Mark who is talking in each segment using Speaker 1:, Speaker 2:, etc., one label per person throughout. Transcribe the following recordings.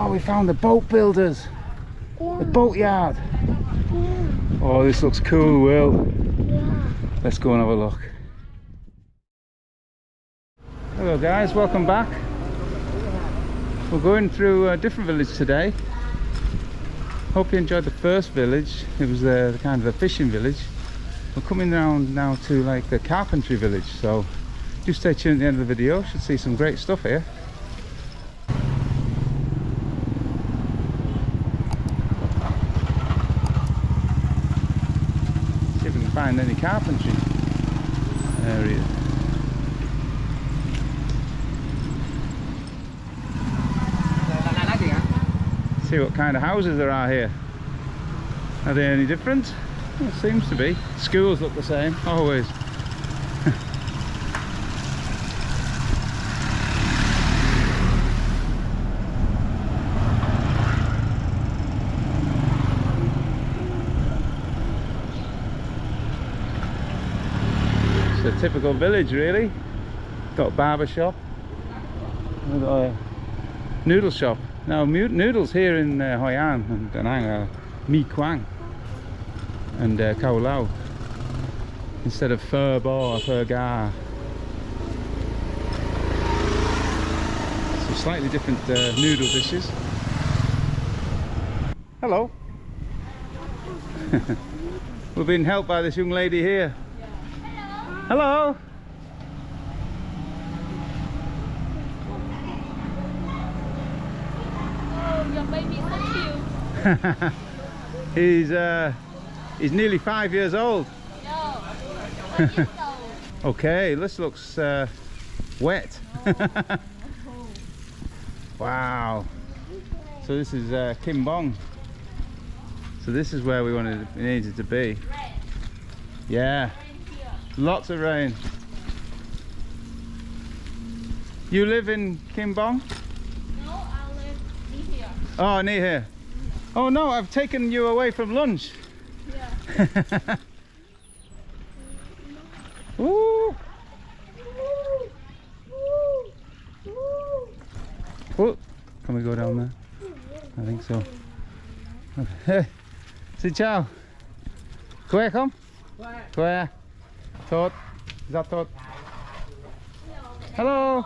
Speaker 1: Oh, we found the boat builders. The boat yard. Oh, this looks cool, Will. Let's go and have a look. Hello guys, welcome back. We're going through a different village today. Hope you enjoyed the first village. It was the kind of the fishing village. We're coming down now to like the carpentry village, so do stay tuned at the end of the video. Should see some great stuff here. See if we can find any carpentry area. See what kind of houses there are here. Are they any different? Well, it seems to be. Schools look the same, always. It's a typical village, really. Got a barber shop. We've got a noodle shop. Now noodles here in Hoi An and Da Nang are mi quang and khao lao instead of pho bo or pho ga. So slightly different noodle dishes. Hello. We're being helped by this young lady here. Hello.
Speaker 2: Your baby is so cute.
Speaker 1: He's nearly 5 years old.
Speaker 2: No, 1 year old.
Speaker 1: Okay, this looks wet. Wow. So this is Kim Bong. So this is where we needed to be. Yeah. Lots of rain. You live in Kim Bong?
Speaker 2: No, I live near here.
Speaker 1: Oh, near here. Oh no, I've taken you away from lunch.
Speaker 2: Yeah.
Speaker 1: Ooh. Oh, can we go down there? I think so. Hey, xin chào. Khỏe không? Khỏe. Tốt. Dạ tốt. Hello.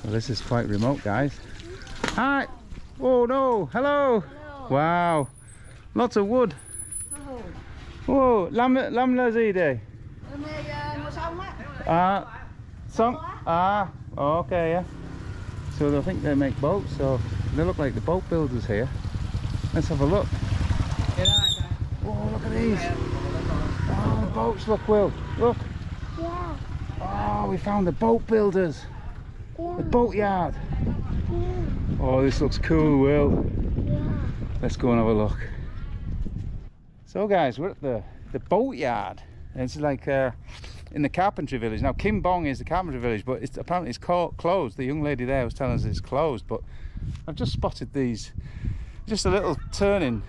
Speaker 1: Well, this is quite remote, guys. Hi. Oh no. Hello.
Speaker 2: Hello.
Speaker 1: Wow. Lots of wood. Whoa. Làm là gì đây? Xong. Okay, yeah. So I think they make boats, so they look like the boat builders here. Let's have a look. Oh, look at these. Oh, the boats, look, Will. Look.
Speaker 2: Yeah.
Speaker 1: Oh, we found the boat builders. The boat yard. Oh, this looks cool, Will. Let's go and have a look. So guys, we're at the boat yard. It's like in the carpentry village. Now Kim Bong is the carpentry village, but apparently it's closed. The young lady there was telling us it's closed, but I've just spotted these, just a little turning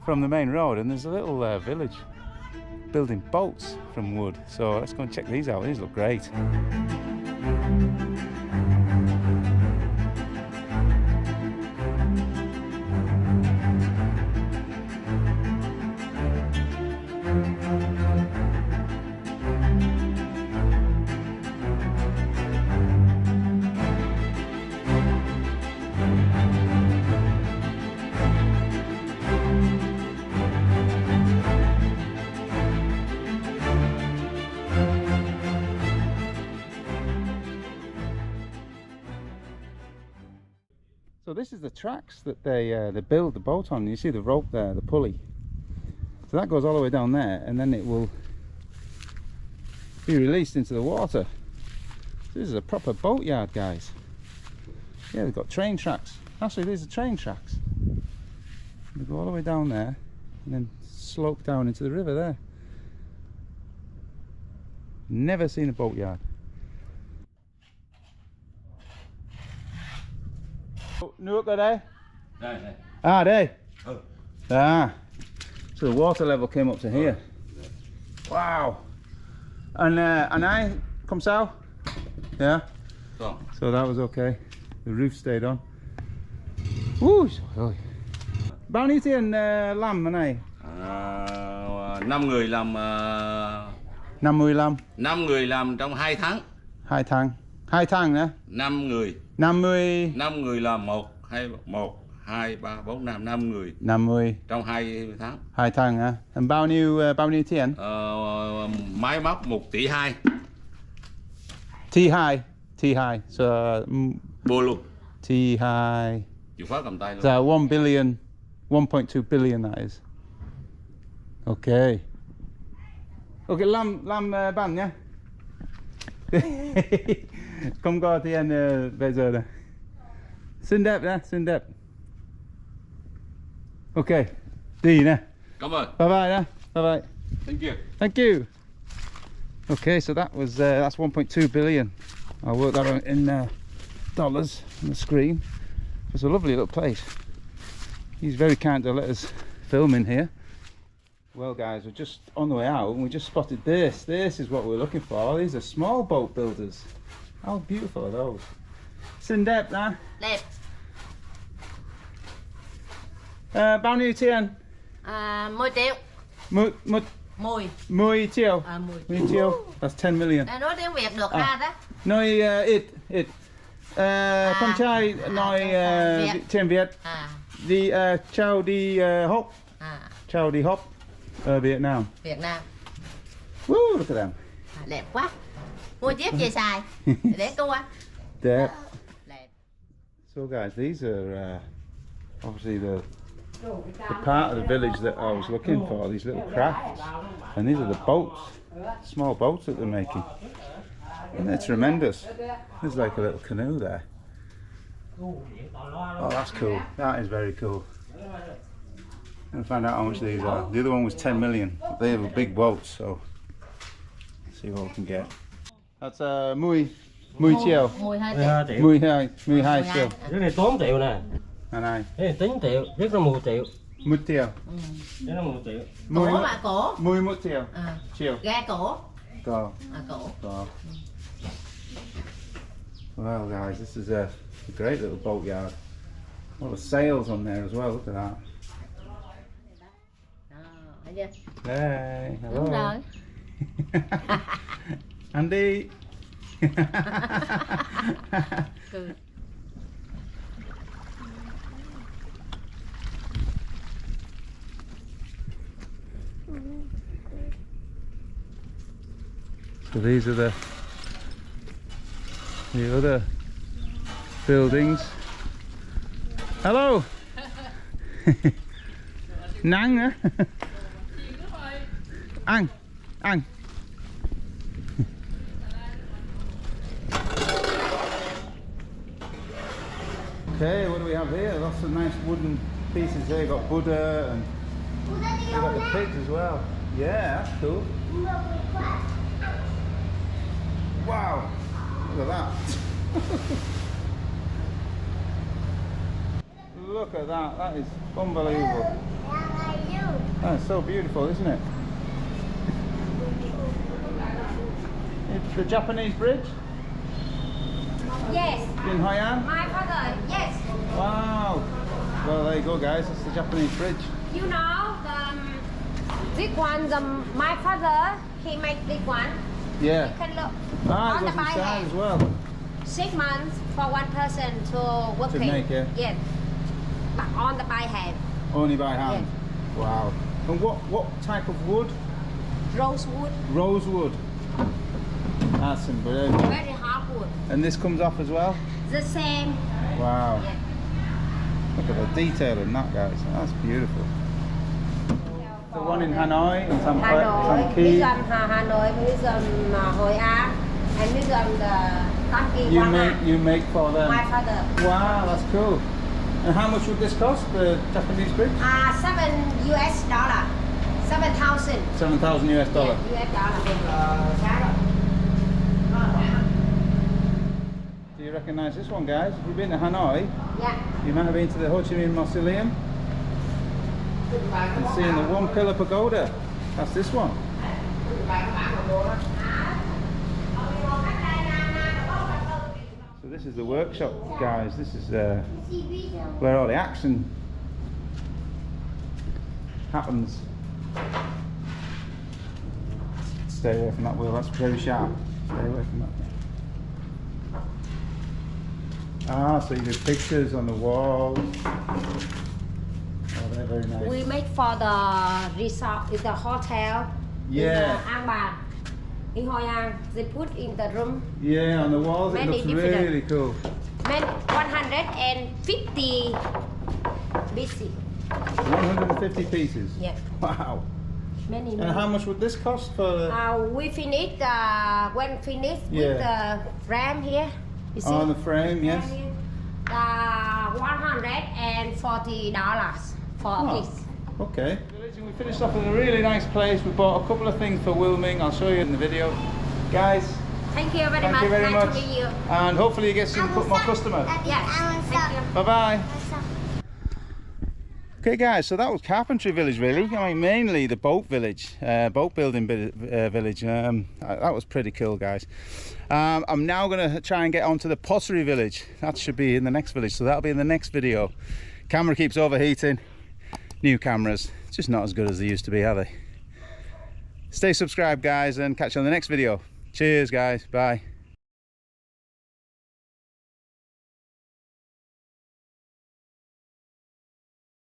Speaker 1: from the main road, and there's a little village building boats from wood. So let's go and check these out. These look great. So this is the tracks that they build the boat on. You see the rope there, the pulley. So that goes all the way down there, and then it will be released into the water. So this is a proper boat yard, guys. Yeah, they've got train tracks. Actually, these are train tracks. They go all the way down there, and then slope down into the river there. Never seen a boat yard. Nước ở đây?
Speaker 3: Đây, đây.
Speaker 1: Ah, đây. Ah. So the water level came up to here. Wow. And I, comme ça? Yeah. So that was okay. The roof stayed on. Ui, trời ơi. Bao nhiêu tiền làm cái này?
Speaker 3: 5 người làm
Speaker 1: 55.
Speaker 3: 5 người làm trong 2 tháng.
Speaker 1: 2 tháng. 2 tháng nữa.
Speaker 3: 5 người.
Speaker 1: 50.
Speaker 3: 5 người làm 1 2 3 4 5 5 người.
Speaker 1: 50.
Speaker 3: Trong 2 tháng.
Speaker 1: 2 tháng hả? Bao nhiêu tiền?
Speaker 3: Máy móc 1 tỷ 2.
Speaker 1: T2. So
Speaker 3: Bô luôn.
Speaker 1: T2.
Speaker 3: Chịu phá cầm tay luôn.
Speaker 1: So 1 billion, 1.2 billion that is. Okay. Okay, làm bạn nhé. Không có tiền bây giờ này. Xinh đẹp nè, xinh đẹp. Okay, đi nè.
Speaker 3: Cảm ơn.
Speaker 1: Bye bye nè. Bye bye.
Speaker 3: Thank you.
Speaker 1: Thank you. Okay, so that was that's 1.2 billion. I'll work that out in dollars on the screen. It's a lovely little place. He's very kind to let us film in here. Well guys, we're just on the way out and we just spotted this. This is what we're looking for. These are small boat builders. How beautiful are those? Xinh đẹp nè.
Speaker 2: Đẹp.
Speaker 1: Bao nhiêu tiền?
Speaker 2: 10 triệu.
Speaker 1: 10 triệu.
Speaker 2: 10.
Speaker 1: 10 triệu. That's 10 million.
Speaker 2: Nói tiếng Việt được ha đó.
Speaker 1: Nói ít. Con trai nói tiếng Việt. Đi chào đi hop. Chào đi hop ở Việt Nam.
Speaker 2: Việt Nam.
Speaker 1: Woo, look at them.
Speaker 2: Đẹp quá. Mua chiếc về xài để tua.
Speaker 1: Đẹp.
Speaker 2: Đẹp.
Speaker 1: So guys, these are obviously the part of the village that I was looking for, these little crafts. And these are the boats, small boats that they're making. And they're tremendous. There's like a little canoe there. Oh, that's cool. That is very cool. I'm gonna find out how much these are. The other one was 10 million. They have a big boat, so let's see what we can get. That's 10 triệu. 12 triệu.
Speaker 4: Cái này 8 triệu nè.
Speaker 1: Này.
Speaker 4: Cái này 9 triệu, rất là 10 triệu.
Speaker 1: 1 triệu.
Speaker 4: Cái nó 10 triệu.
Speaker 2: Cổ mà cổ.
Speaker 1: 11 triệu. Triệu.
Speaker 2: Ga cổ.
Speaker 1: Go.
Speaker 2: Cổ.
Speaker 1: Go. Well guys, this is a great little boat yard. A lot of sails on there as well, look at that. Hey, hello.
Speaker 2: Đúng rồi.
Speaker 1: Andy.
Speaker 2: Cười.
Speaker 1: So these are the other buildings. Hello. Nắng hả? Ăn. Okay, what do we have here? Lots of nice wooden pieces here. Got Buddha and we've got the pigs as well. Yeah, that's cool. Wow, look at that. Look at that, that is unbelievable. That is so beautiful, isn't it? It's the Japanese bridge
Speaker 2: Yes.
Speaker 1: in Hoi An.
Speaker 2: My father. Yes.
Speaker 1: Wow. Well, there you go, guys. It's the Japanese bridge.
Speaker 2: You know this one. My father he make this one.
Speaker 1: Yeah.
Speaker 2: You can look.
Speaker 1: Ah,
Speaker 2: On
Speaker 1: it
Speaker 2: the
Speaker 1: goes
Speaker 2: buy
Speaker 1: inside
Speaker 2: hand.
Speaker 1: as well.
Speaker 2: 6 months for one person to working.
Speaker 1: make, yeah?
Speaker 2: Yes. But on the buy hand.
Speaker 1: Only by hand. Wow. And what type of wood?
Speaker 2: Rosewood.
Speaker 1: Rosewood. That's unbelievable.
Speaker 2: Very hard wood.
Speaker 1: And this comes off as well?
Speaker 2: The same.
Speaker 1: Wow.
Speaker 2: Yeah.
Speaker 1: Look at the detail in that, guys. That's beautiful. The one in Hanoi and some
Speaker 2: Hanoi. This one Hanoi. This one Hoi An. And this one the country
Speaker 1: you make for them.
Speaker 2: My father.
Speaker 1: Wow, that's cool. And how much would this cost, the Japanese bridge?
Speaker 2: $7 US. 7,000.
Speaker 1: 7,000 US dollar.
Speaker 2: US dollar.
Speaker 1: Do you recognise this one, guys? Have you been to Hanoi?
Speaker 2: Yeah.
Speaker 1: You might have been to the Ho Chi Minh Mausoleum and seen the one pillar pagoda. That's this one. This is the workshop, guys. This is where all the action happens. Stay away from that wheel, that's very sharp. Stay away from that. Ah, so you do pictures on the walls. Oh, they're very nice.
Speaker 2: We make for the resort, the hotel.
Speaker 1: Yeah.
Speaker 2: In An Bang. In Hoi An, they put in the room.
Speaker 1: Yeah, on the walls it
Speaker 2: Many
Speaker 1: looks
Speaker 2: different.
Speaker 1: really cool.
Speaker 2: 150 busy.
Speaker 1: 150 pieces?
Speaker 2: Yeah.
Speaker 1: Wow.
Speaker 2: Many.
Speaker 1: And how much would this cost for?
Speaker 2: We finished when finished
Speaker 1: Yeah.
Speaker 2: with the frame here. You see?
Speaker 1: On the frame, yes.
Speaker 2: $140 for a piece.
Speaker 1: Okay. We finished off in a really nice place. We bought a couple of things for Wilming. I'll show you in the video. Guys,
Speaker 2: Thank you very
Speaker 1: thank
Speaker 2: much.
Speaker 1: you very
Speaker 2: Nice
Speaker 1: much.
Speaker 2: to meet you.
Speaker 1: And hopefully you get some more customers.
Speaker 2: Yes. Thank you.
Speaker 1: Bye-bye. Okay guys, so that was Carpentry Village really. I mean mainly the boat village, boat building village. That was pretty cool guys. I'm now going to try and get onto the pottery village. That should be in the next village, so that'll be in the next video. Camera keeps overheating. New cameras, just not as good as they used to be, are they? Stay subscribed guys and catch you on the next video. Cheers guys, bye.